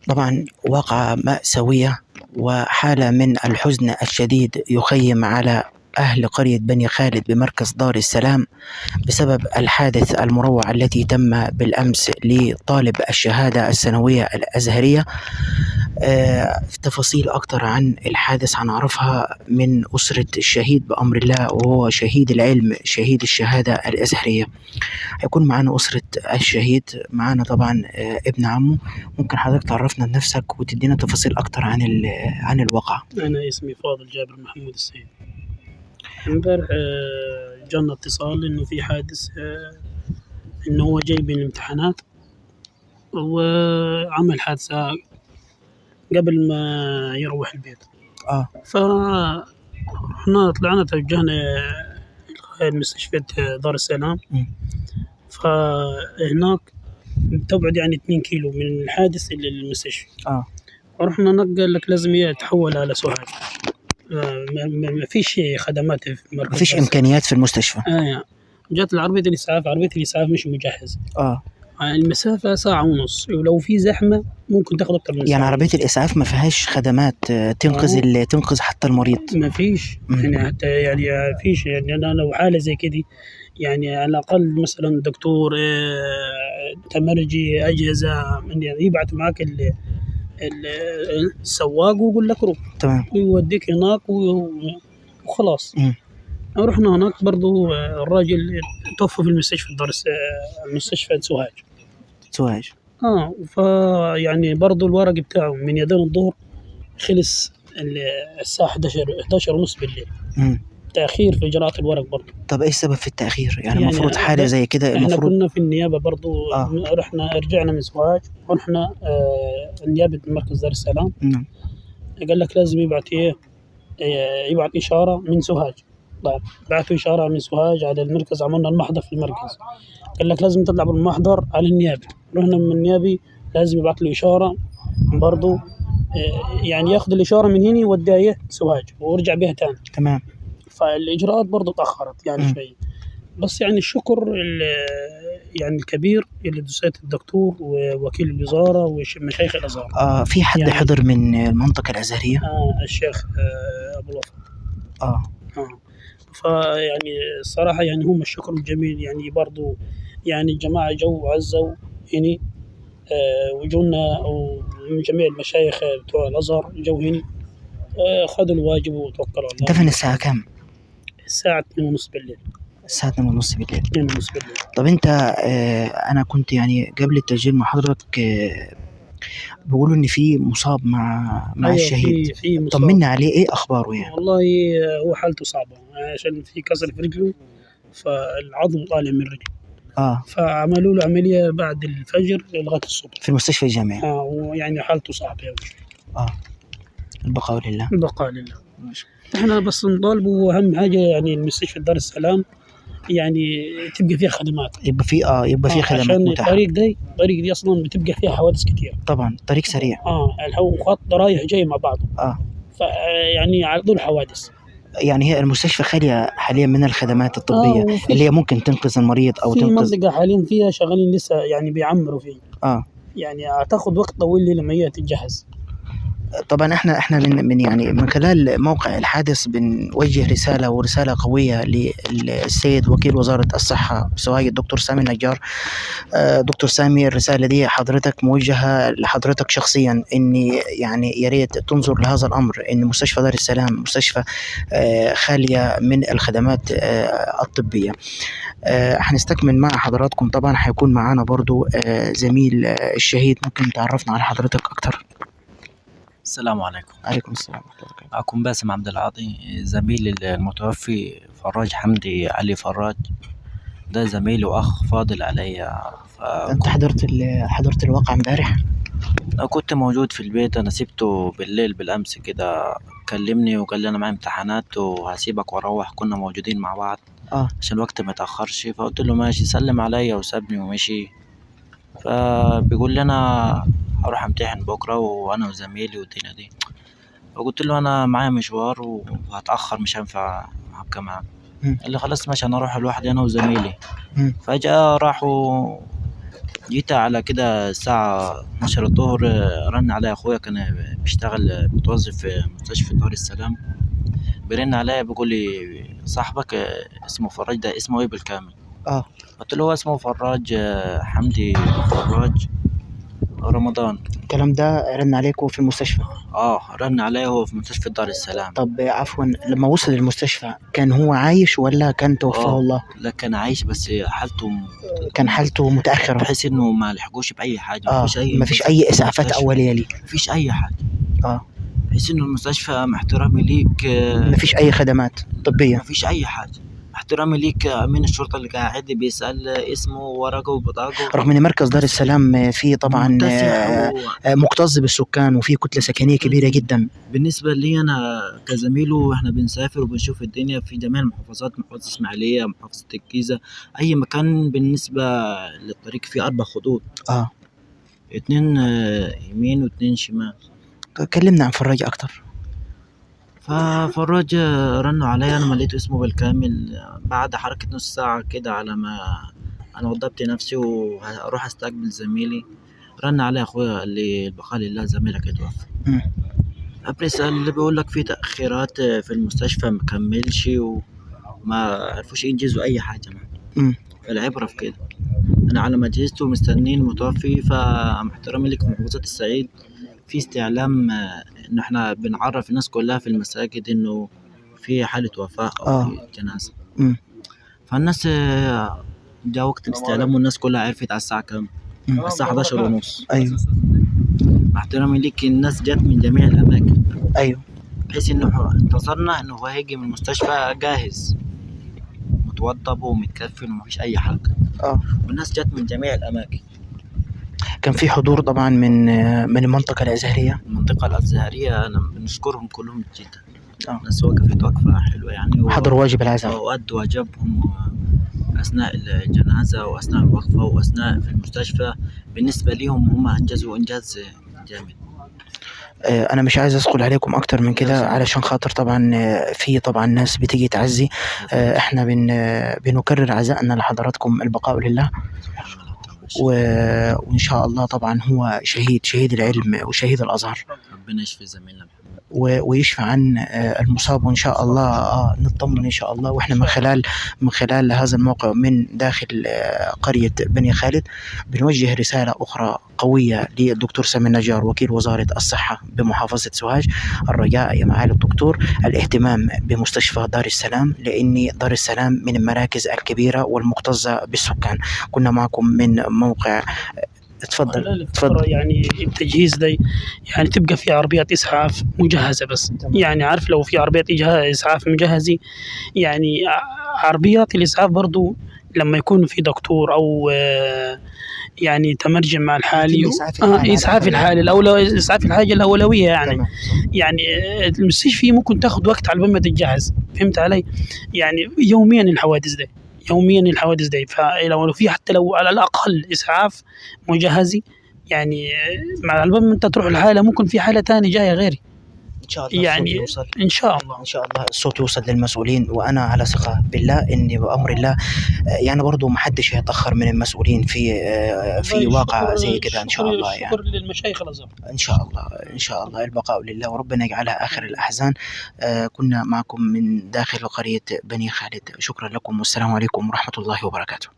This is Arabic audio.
طبعا واقعة مأساوية وحالة من الحزن الشديد يخيم على أهل قرية بني خالد بمركز دار السلام بسبب الحادث المروع التي تم بالأمس لطالب الشهادة الثانوية الأزهرية. تفاصيل أكتر عن الحادث هنعرفها من أسرة الشهيد بأمر الله، وهو شهيد العلم شهيد الشهادة الأزهرية. هيكون معانا أسرة الشهيد، معانا طبعا ابن عمه. ممكن حضرتك تعرفنا بنفسك وتدينا تفاصيل أكتر عن الواقعة؟ أنا اسمي فاضل جابر محمود السيد. امبارح جانا اتصال إنه في حادث، إنه هو جاي من الامتحانات وعمل حادثة قبل ما يروح البيت. فرحنا طلعنا توجهنا لمستشفى دار السلام. فهناك تبعد يعني 2 كيلو من الحادث للمستشفى. ورحنا قال لك لازم يتحول على سوهاج. ما فيش خدمات في المركز، ما فيش إمكانيات في المستشفى. جات عربية الإسعاف مش مجهزة. المسافة 1.5 ساعة، ولو في زحمة ممكن تاخد أكتر من ساعة. يعني عربية الإسعاف ما فيهاش خدمات تنقذ حتى المريض؟ ما فيش يعني حتى يعني فيش يعني أنا لو حالة زي كده يعني على الأقل مثلا دكتور تمرجي أجهزة يعني يبعث معك السواق ويقول لك روح تمام ويوديك هناك وخلاص. رحنا هناك برضو الراجل توفى في المستشفى مستشفى سوهاج. فيعني برضو الورق بتاعه من يدين الظهر خلص الساعة 11 ونص بالليل. تأخير في إجراءات الورق برضو. طب إيه السبب في التأخير؟ يعني المفروض حالة زي كده إحنا كنا في النيابة برضو. رجعنا من سوهاج ورحنا النيابة مركز دار السلام. قال لك لازم يبعت إشارة من سوهاج. طيب بعثوا إشارة من سوهاج على المركز، عملنا المحضر في المركز. قال لك لازم تطلع بالمحضر على النيابي. رحنا من النيابي لازم يبعث له إشارة برضو، يعني ياخذ الإشارة من هنا يوديها سوهاج ويرجع بها تاني. تمام. فالإجراءات برضو تأخرت يعني شوي. بس يعني الشكر يعني الكبير اللي دوسيت الدكتور ووكيل الوزارة ومشايخ الأزهر. في حد يعني حضر من المنطقة الأزهرية؟ الشيخ أبو الوفا. فيعني الصراحة يعني هم الشكر الجميل يعني برضو يعني الجماعة جو عزوا هني وجونا ومن جميع المشايخ بتوع الأزهر جو هني خذوا الواجب وتوكلوا على الله. دفن الساعة كم؟ الساعة 2:30 بالليل. الساعة 2:30 بالليل. 2:30 بالليل. طب أنت أنا كنت يعني قبل التسجيل مع حضرتك بيقولوا إن في مصاب مع أيوة الشهيد. في مصاب. طمنا عليه، إيه أخباره يعني؟ والله هو حالته صعبة عشان في كسر في رجله، فالعظم طالع من رجله. فعملوا له عملية بعد الفجر لغاية الصبح في المستشفى الجامعي. ويعني حالته صعبة البقاء لله. البقاء لله. احنا بس نطالبوا أهم حاجة يعني المستشفى دار السلام يعني تبقى فيها خدمات، يبقى في خدمات عشان متاحة. الطريق دي أصلا بتبقى فيها حوادث كتير. طبعا طريق سريع. الخط رايح جاي مع بعضه. فيعني على طول حوادث. يعني هي المستشفى خالية حاليا من الخدمات الطبية اللي هي ممكن تنقذ المريض أو في تنقذ. منطقة حاليا فيها شغالين لسه يعني بيعمروا فيه. يعني هتاخد وقت طويل لما هي تتجهز. طبعا احنا من خلال موقع الحادث بنوجه رسالة قوية للسيد وكيل وزارة الصحة سواء الدكتور سامي النجار. دكتور سامي، الرسالة دي حضرتك موجهة لحضرتك شخصيا، ان يعني يا ريت تنظر لهذا الامر، ان مستشفى دار السلام مستشفى خالية من الخدمات الطبية. هنستكمل مع حضراتكم. طبعا هيكون معانا برضو زميل الشهيد، ممكن تعرفنا على حضرتك اكتر؟ السلام عليكم. عليكم السلام ورحمة الله وبركاته. أكون باسم عبد العاطي، زميل المتوفي فراج حمدي علي فراج، ده زميلي وأخ فاضل عليا. أنت حضرت الواقعة امبارح؟ كنت موجود في البيت، أنا سبته بالليل بالأمس كده، كلمني وقال لي أنا معي امتحانات وهسيبك وأروح. كنا موجودين مع بعض عشان الوقت ما يتأخرش، فقلت له ماشي. سلم عليا وسابني ومشي. فبيقول لي أنا هروح امتحن بكرة وأنا وزميلي والدنيا دي. فقلت له أنا معايا مشوار وهتأخر مش هينفع أبقى معاك. قال لي خلاص ماشي، أنا أروح لوحدي أنا وزميلي. فجأة راحوا جيت على كده الساعة 12 الظهر، رن عليا أخويا كان بيشتغل متوظف في مستشفى دار السلام، بيرن عليا بيقول لي صاحبك اسمه فراج، ده اسمه إيه بالكامل؟ قلت له هو اسمه فراج حمدي فراج رمضان. الكلام ده رن عليكوا في المستشفى؟ رن عليا هو في مستشفى دار السلام. طب عفوا، لما وصل المستشفى كان هو عايش ولا كان توفاه الله؟ لا كان عايش، بس كان حالته متأخرة بحيث انه ما لحقوش بأي حاجة. مفيش أي إسعافات أولية ليه؟ مفيش أي حاجة. بحيث انه المستشفى مع احترامي ليك مفيش أي خدمات طبية؟ مفيش أي حاجة. احترامي ليك أمين الشرطة اللي قاعد بيسأل اسمه وورقه وبطاقه، رغم ان مركز دار السلام فيه طبعا مكتظ بالسكان وفيه كتلة سكنية كبيرة جدا. بالنسبة لي أنا كزميله احنا بنسافر وبنشوف الدنيا في جميع المحافظات، محافظة إسماعيلية، محافظة الجيزة، أي مكان. بالنسبة للطريق فيه 4 خطوط، 2 يمين و2 شمال. كلمنا عن فراج أكتر. ففراج رنوا عليا، أنا مليت اسمه بالكامل بعد حركة نص ساعة كده، على ما أنا وضبت نفسي وهروح أستقبل زميلي. رن علي أخويا قال لي البقاء لله زميلك اتوفى. بيسأل اللي بيقول لك في تأخيرات في المستشفى مكملش وما عرفوش ينجزوا أي حاجة. فالعبرة في كده، أنا على ما جهزت ومستنين المتوفي. فمع احترامي لك في محافظة الصعيد في استعلام إن إحنا بنعرف الناس كلها في المساجد إنه في حالة وفاة أو في جنازة. فالناس جاء وقت الاستعلام والناس كلها عرفت على الساعة كام؟ الساعة 11:30. أيوه. مع احترامي ليك الناس جت من جميع الأماكن. أيوه. بحيث إنه انتظرنا إنه هو هيجي من المستشفى جاهز متوضب ومتكفن ومفيش أي حاجة. والناس جت من جميع الأماكن. كان في حضور طبعا من المنطقة الأزهرية. المنطقة الأزهرية أنا بنشكرهم كلهم جدا. الناس وقفت وقفة حلوة يعني، وحضروا واجب العزاء وأدوا واجبهم أثناء الجنازة وأثناء الوقفة وأثناء في المستشفى. بالنسبة ليهم هم أنجزوا إنجاز جامد. أنا مش عايز أثقل عليكم أكتر من كده، علشان خاطر طبعا في طبعا ناس بتيجي تعزي. إحنا بنكرر عزائنا لحضراتكم، البقاء لله. وإن شاء الله طبعا هو شهيد العلم وشهيد الأزهر. ربنا يشفي زميلنا ويشفى عن المصاب، وإن شاء الله نطمن إن شاء الله. وإحنا من خلال هذا الموقع من داخل قرية بني خالد بنوجه رسالة أخرى قوية للدكتور سامي النجار وكيل وزارة الصحة بمحافظة سوهاج. الرجاء يا معالي الدكتور الاهتمام بمستشفى دار السلام، لأن دار السلام من المراكز الكبيرة والمكتظة بالسكان. كنا معكم من موقع. اتفضل. يعني التجهيز ده يعني تبقى في عربيات إسعاف مجهزة بس. يعني عارف لو في عربيات إسعاف مجهزة، يعني عربيات الإسعاف برضو لما يكون في دكتور أو يعني تمرجم مع الحالي، إسعاف الحالي إسعاف الحاجة الأولوية يعني المستشفى ممكن تاخد وقت على ما تتجهز. فهمت علي؟ يعني يوميا الحوادث دي. فلو في حتى لو على الأقل إسعاف مجهزي، يعني مع الباب أنت تروح الحالة ممكن في حالة تانية جاية غيري. إن شاء الله يعني إن شاء الله الصوت يوصل للمسؤولين، وأنا على ثقة بالله إن بأمر الله يعني برضو محدش هيتأخر من المسؤولين في واقع زي كده إن شاء الله. يعني شكر للمشايخ الأزهر. إن شاء الله البقاء لله، وربنا يجعلها آخر الأحزان. كنا معكم من داخل قرية بني خالد. شكرا لكم والسلام عليكم ورحمة الله وبركاته.